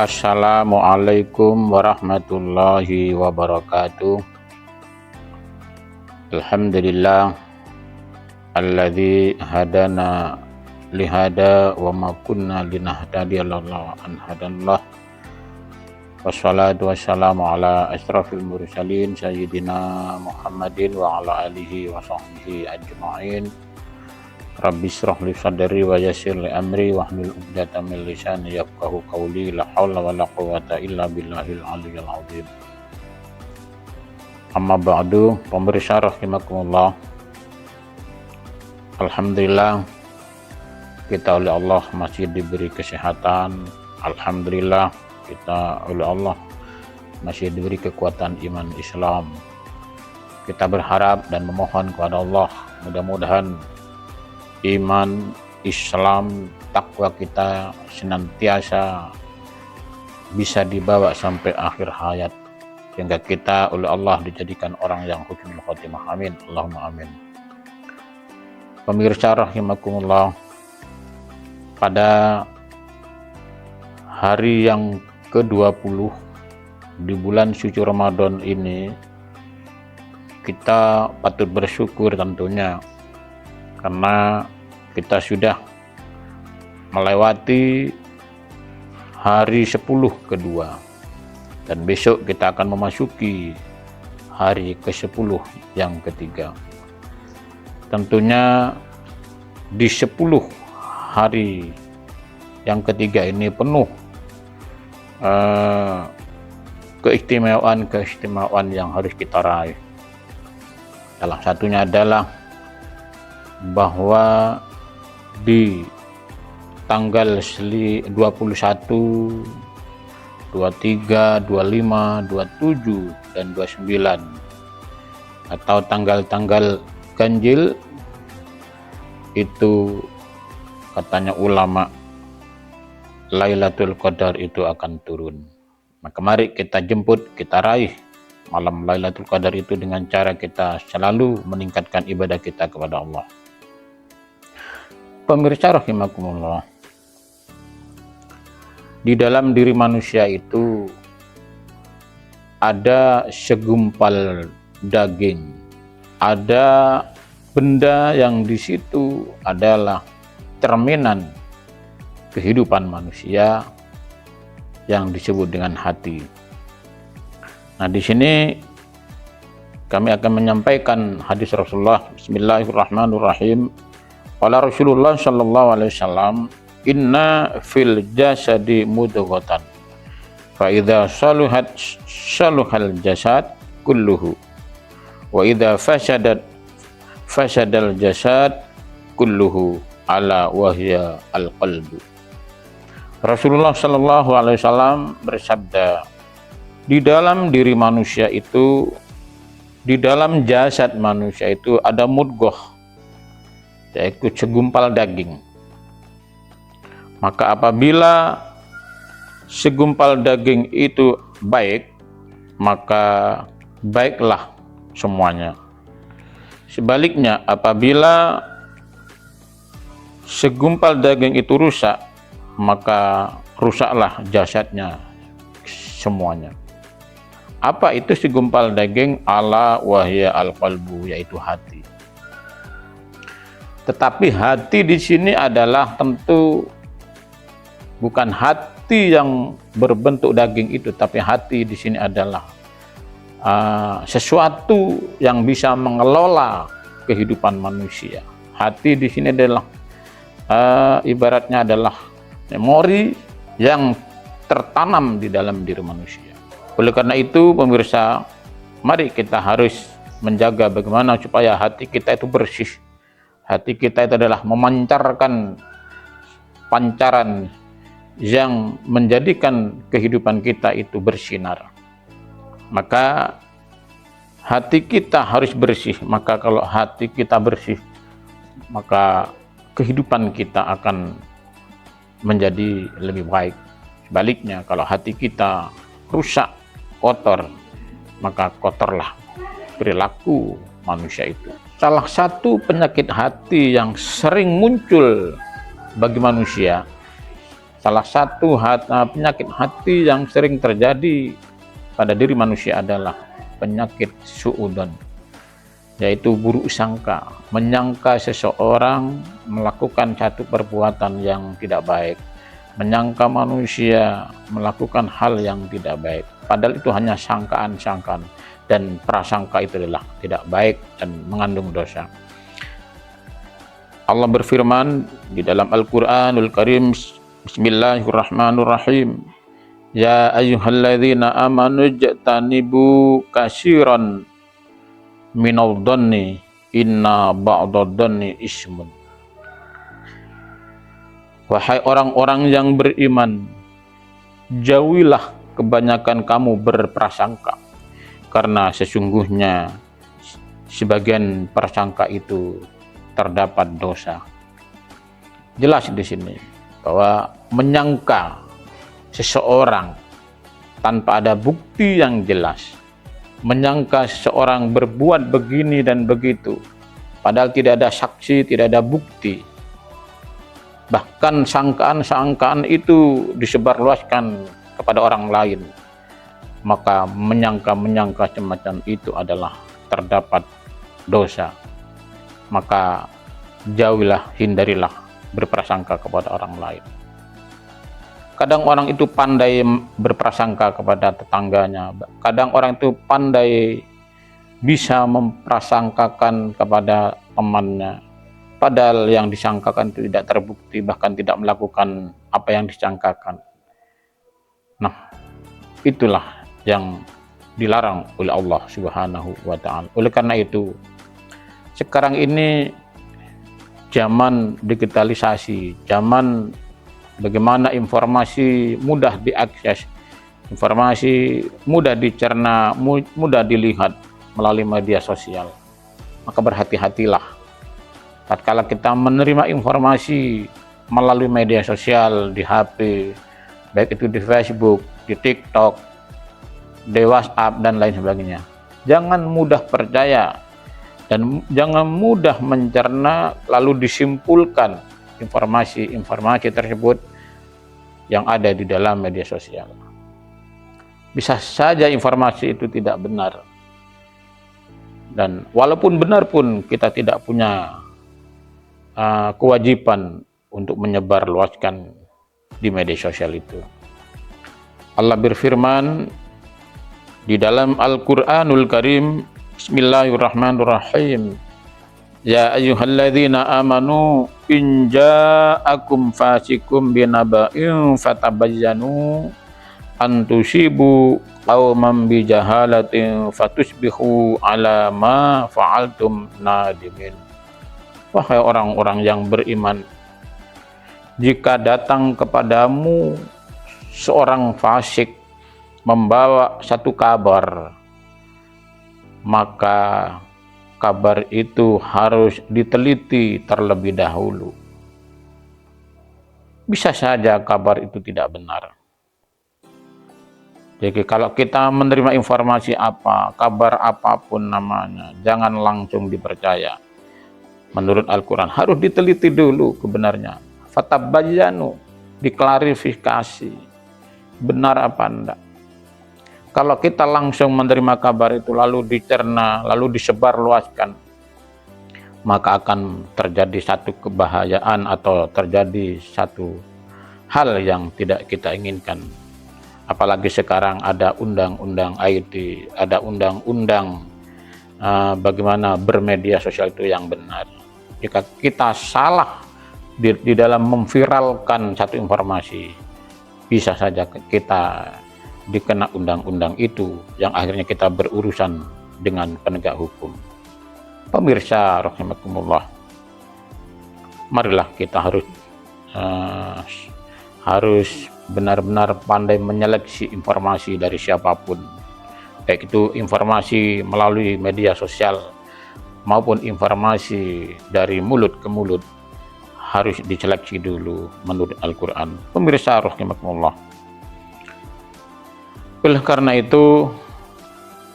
Assalamualaikum warahmatullahi wabarakatuh. Alhamdulillah alladzi hadana lihada wa ma kunna linahtadiya laula an hadanallah. Wassalatu wassalamu ala asyrafil mursalin sayyidina Muhammadin wa ala alihi wa sahbihi ajma'in. Rabbi shrah li sadri wa yassir li amri wahlul 'uqdatam min lisani yafqahu qawli. La haula wala quwwata illa billahil aliyyil azim. Amma ba'du, pemirsa rahimakumullah. Alhamdulillah kita oleh Allah masih diberi kesehatan. Alhamdulillah kita oleh Allah masih diberi kekuatan iman Islam. Kita berharap dan memohon kepada Allah, mudah-mudahan iman, Islam, takwa kita senantiasa bisa dibawa sampai akhir hayat, sehingga kita oleh Allah dijadikan orang yang husnul khotimah. Amin, Allahumma amin. Pemirsa rahimakumullah, pada hari yang ke-20 di bulan suci Ramadan ini, kita patut bersyukur tentunya, karena kita sudah melewati hari 10 kedua, dan besok kita akan memasuki hari ke-10 yang ketiga. Tentunya di 10 hari yang ketiga ini penuh keistimewaan yang harus kita raih. Salah satunya adalah bahwa di tanggal 21, 23, 25, 27, dan 29 atau tanggal-tanggal ganjil itu, katanya ulama, Lailatul Qadar itu akan turun. Maka mari kita jemput, kita raih malam Lailatul Qadar itu dengan cara kita selalu meningkatkan ibadah kita kepada Allah. Pemirsa rahimakumullah, di dalam diri manusia itu ada segumpal daging, ada benda yang di situ adalah cerminan kehidupan manusia yang disebut dengan hati. Nah, di sini kami akan menyampaikan hadis Rasulullah. Bismillahirrahmanirrahim. Qala Rasulullah sallallahu alaihi wasallam, inna fil jasadi mudghatan fa idza saluhat saluhal jasad kulluhu wa idza fasadal jasad kulluhu ala wahya al-qalbu. Rasulullah sallallahu alaihi wasallam bersabda, di dalam diri manusia itu, di dalam jasad manusia itu ada mudghah, yaitu segumpal daging. Maka apabila segumpal daging itu baik, maka baiklah semuanya. Sebaliknya, apabila segumpal daging itu rusak, maka rusaklah jasadnya semuanya. Apa itu segumpal daging? Ala wahya al-qalbu, yaitu hati. Tetapi hati di sini adalah tentu bukan hati yang berbentuk daging itu, tapi hati di sini adalah sesuatu yang bisa mengelola kehidupan manusia. Hati di sini adalah ibaratnya adalah memori yang tertanam di dalam diri manusia. Oleh karena itu, pemirsa, mari kita harus menjaga bagaimana supaya hati kita itu bersih. Hati kita itu adalah memancarkan pancaran yang menjadikan kehidupan kita itu bersinar. Maka hati kita harus bersih. Maka kalau hati kita bersih, maka kehidupan kita akan menjadi lebih baik. Sebaliknya, kalau hati kita rusak, kotor, maka kotorlah perilaku manusia itu. Salah satu penyakit hati yang sering muncul bagi manusia, Salah satu penyakit hati yang sering terjadi pada diri manusia adalah penyakit suudzon, yaitu buruk sangka, menyangka seseorang melakukan satu perbuatan yang tidak baik, menyangka manusia melakukan hal yang tidak baik, padahal itu hanya sangkaan-sangkaan, dan prasangka itu adalah tidak baik dan mengandung dosa. Allah berfirman di dalam Al-Qur'anul Karim, Bismillahirrahmanirrahim, Ya ayyuhalladzina amanu ijtanibu katsiran minal dhanni inna ba'dad dhanni ismun. Wahai orang-orang yang beriman, jauhilah kebanyakan kamu berprasangka, karena sesungguhnya sebagian prasangka itu terdapat dosa. Jelas di sini bahwa menyangka seseorang tanpa ada bukti yang jelas, menyangka seseorang berbuat begini dan begitu, padahal tidak ada saksi, tidak ada bukti, bahkan sangkaan-sangkaan itu disebarluaskan kepada orang lain, maka menyangka-menyangka semacam itu adalah terdapat dosa. Maka jauhilah, hindarilah berprasangka kepada orang lain. Kadang orang itu pandai berprasangka kepada tetangganya, kadang orang itu pandai bisa memprasangkakan kepada temannya, padahal yang disangkakan itu tidak terbukti, bahkan tidak melakukan apa yang disangkakan. Nah, itulah yang dilarang oleh Allah Subhanahu wa Ta'ala. Oleh karena itu, sekarang ini zaman digitalisasi, zaman bagaimana informasi mudah diakses, informasi mudah dicerna, mudah dilihat melalui media sosial. Maka berhati-hatilah tatkala kita menerima informasi melalui media sosial, di HP, baik itu di Facebook, di TikTok, di WhatsApp, dan lain sebagainya. Jangan mudah percaya dan jangan mudah mencerna lalu disimpulkan informasi-informasi tersebut yang ada di dalam media sosial. Bisa saja informasi itu tidak benar, dan walaupun benar pun kita tidak punya kewajiban untuk menyebarluaskan di media sosial itu. Allah berfirman di dalam Al-Qur'anul Karim, Bismillahirrahmanirrahim, Ya ayyuhalladzina amanu in ja'akum fasikum binaba'in fatabayyanu an tusibu qauman bijahalatin fatusbihu ala ma fa'altum nadimin. Wahai orang-orang yang beriman, jika datang kepadamu seorang fasik membawa satu kabar, maka kabar itu harus diteliti terlebih dahulu. Bisa saja kabar itu tidak benar. Jadi kalau kita menerima informasi apa, kabar apapun namanya, jangan langsung dipercaya. Menurut Al-Quran harus diteliti dulu kebenarnya. Fatabayyanu, diklarifikasi, benar apa enggak. Kalau kita langsung menerima kabar itu lalu dicerna, lalu disebarluaskan, maka akan terjadi satu kebahayaan atau terjadi satu hal yang tidak kita inginkan. Apalagi sekarang ada undang-undang IT, ada undang-undang bagaimana bermedia sosial itu yang benar. Jika kita salah di dalam memviralkan satu informasi, bisa saja kita dikena undang-undang itu yang akhirnya kita berurusan dengan penegak hukum. Pemirsa rahimakumullah, marilah kita harus benar-benar pandai menyeleksi informasi dari siapapun, baik itu informasi melalui media sosial maupun informasi dari mulut ke mulut, harus diseleksi dulu menurut Al-Quran. Pemirsa rahimakumullah, oleh karena itu,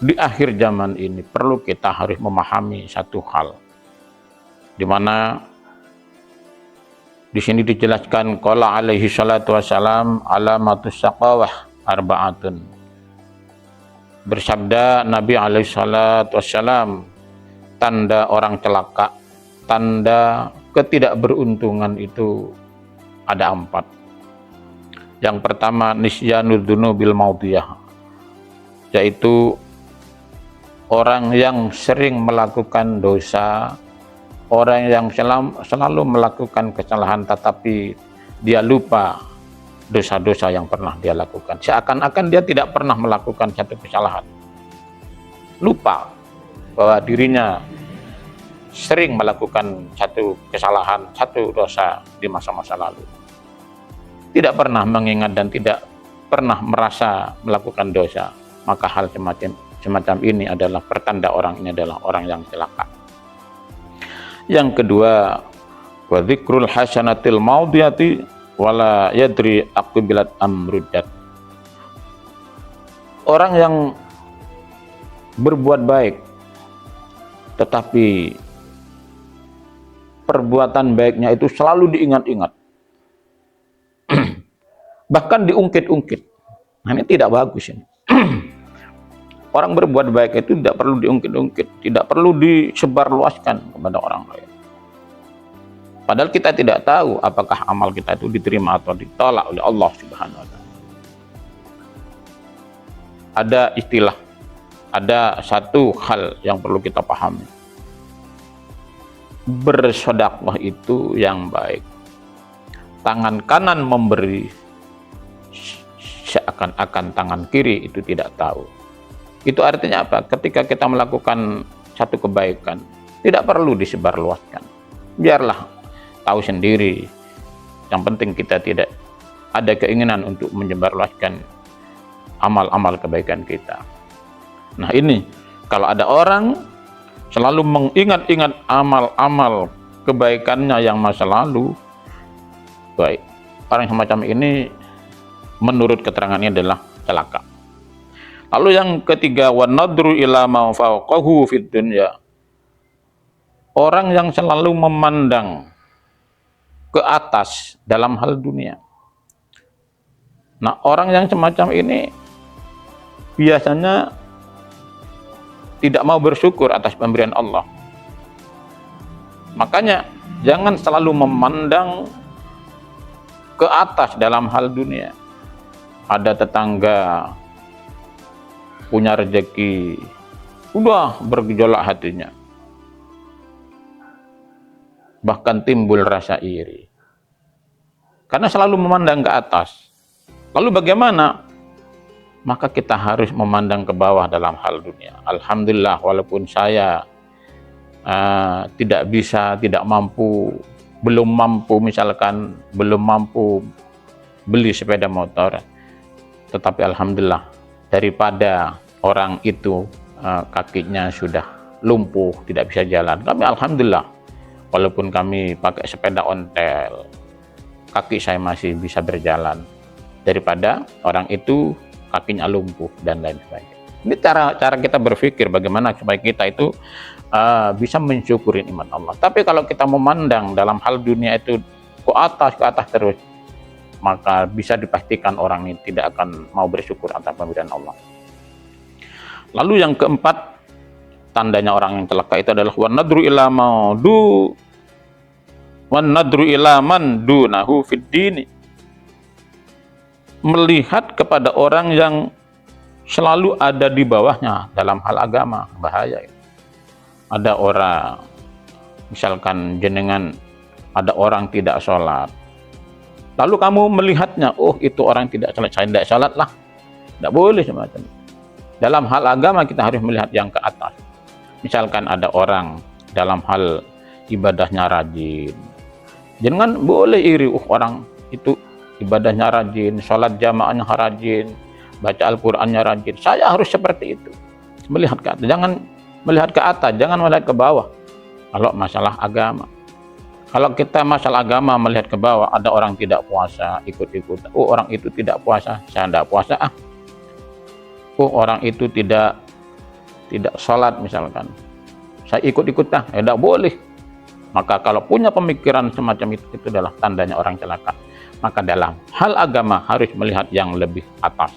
di akhir zaman ini perlu kita harus memahami satu hal, di mana Di sini dijelaskan qala alaihi salatu wassalam alamatus saqawah arba'atun. Bersabda Nabi alaihi salatu wassalam, tanda orang celaka, tanda ketidakberuntungan itu ada 4. Yang pertama nisyanud dzunubil maudiyah, yaitu orang yang sering melakukan dosa, orang yang selalu melakukan kesalahan tetapi dia lupa dosa-dosa yang pernah dia lakukan. Seakan-akan dia tidak pernah melakukan satu kesalahan. Lupa bahwa dirinya sering melakukan satu kesalahan, satu dosa di masa-masa lalu. Tidak pernah mengingat dan tidak pernah merasa melakukan dosa. Maka hal semacam ini adalah pertanda orang ini adalah orang yang celaka. Yang kedua, wa dzikrul hasanatil maudiyati wala yadri aqbilat amrudat. Orang yang berbuat baik tetapi perbuatan baiknya itu selalu diingat-ingat, bahkan diungkit-ungkit. Nah, ini tidak bagus ini. Orang berbuat baik itu tidak perlu diungkit-ungkit, tidak perlu disebarluaskan kepada orang lain. Padahal kita tidak tahu apakah amal kita itu diterima atau ditolak oleh Allah Subhanahu wa Ta'ala. Ada istilah, ada satu hal yang perlu kita pahami. Bersedekah itu yang baik. Tangan kanan memberi, seakan-akan tangan kiri itu tidak tahu. Itu artinya apa? Ketika kita melakukan satu kebaikan, tidak perlu disebarluaskan. Biarlah tahu sendiri. Yang penting kita tidak ada keinginan untuk menyebarluaskan amal-amal kebaikan kita. Nah ini, kalau ada orang selalu mengingat-ingat amal-amal kebaikannya yang masa lalu, baik, orang semacam ini menurut keterangannya adalah celaka. Lalu yang ketiga, wa nadru ila ma fawqahu fid dunya. Orang yang selalu memandang ke atas dalam hal dunia. Nah, orang yang semacam ini biasanya tidak mau bersyukur atas pemberian Allah. Makanya jangan selalu memandang ke atas dalam hal dunia. Ada tetangga punya rezeki, udah bergejolak hatinya, bahkan timbul rasa iri karena selalu memandang ke atas. Lalu bagaimana? Maka kita harus memandang ke bawah dalam hal dunia. Alhamdulillah, walaupun saya tidak bisa, tidak mampu, belum mampu, misalkan belum mampu beli sepeda motor, tetapi alhamdulillah, daripada orang itu kakinya sudah lumpuh, tidak bisa jalan, kami alhamdulillah, walaupun kami pakai sepeda ontel, kaki saya masih bisa berjalan, daripada orang itu kakinya lumpuh dan lain sebagainya. Ini cara kita berpikir bagaimana supaya kita itu bisa mensyukuri iman Allah. Tapi kalau kita memandang dalam hal dunia itu ke atas terus, maka bisa dipastikan orang ini tidak akan mau bersyukur atas pemberian Allah. Lalu yang keempat, tandanya orang yang celaka itu adalah wan nadru ila man dunahu fid dini. Melihat kepada orang yang selalu ada di bawahnya dalam hal agama, bahaya. Ada orang, misalkan jenengan, ada orang tidak sholat, lalu kamu melihatnya, oh itu orang tidak sholat, saya tidak sholat lah, tidak boleh semacam itu. Dalam hal agama kita harus melihat yang ke atas. Misalkan ada orang dalam hal ibadahnya rajin, jangan boleh iri, orang itu ibadahnya rajin, sholat jamaahnya rajin, baca Al-Qur'annya rajin, saya harus seperti itu. Melihat ke atas, jangan melihat ke atas, jangan melihat ke bawah. Kalau masalah agama, kalau kita masalah agama melihat ke bawah, ada orang tidak puasa, ikut-ikut, oh orang itu tidak puasa, saya tidak puasa ah. Oh orang itu tidak sholat misalkan, saya ikut-ikut ah, tidak boleh. Maka kalau punya pemikiran semacam itu adalah tandanya orang celaka. Maka dalam hal agama harus melihat yang lebih atas.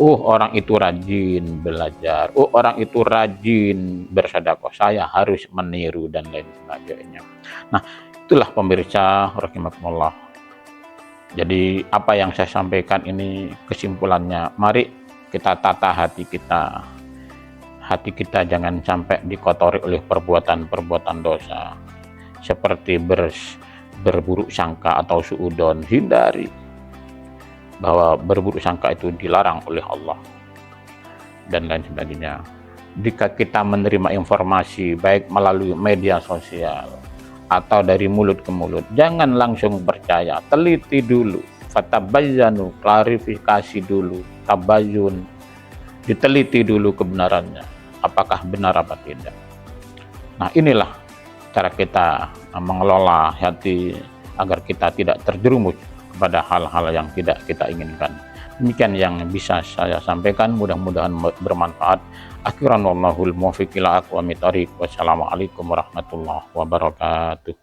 Orang itu rajin belajar, orang itu rajin bersedekah, saya harus meniru dan lain sebagainya. Nah, itulah pemirsa rahimakumullah. Jadi apa yang saya sampaikan ini kesimpulannya, mari kita tata hati kita. Hati kita jangan sampai dikotori oleh perbuatan-perbuatan dosa. Seperti berburuk sangka atau suudon, hindari. Bahwa berburuk sangka itu dilarang oleh Allah. Dan lain sebagainya. Jika kita menerima informasi baik melalui media sosial atau dari mulut ke mulut, jangan langsung percaya, teliti dulu. Fatabayyanu, klarifikasi dulu. Tabayyun, diteliti dulu kebenarannya. Apakah benar apa tidak. Nah, inilah cara kita mengelola hati agar kita tidak terjerumus kepada hal-hal yang tidak kita inginkan. Demikian yang bisa saya sampaikan, mudah-mudahan bermanfaat. Akhiran wallahul muwaffiq ila aqwamit thoriq. Wassalamualaikum warahmatullahi wabarakatuh.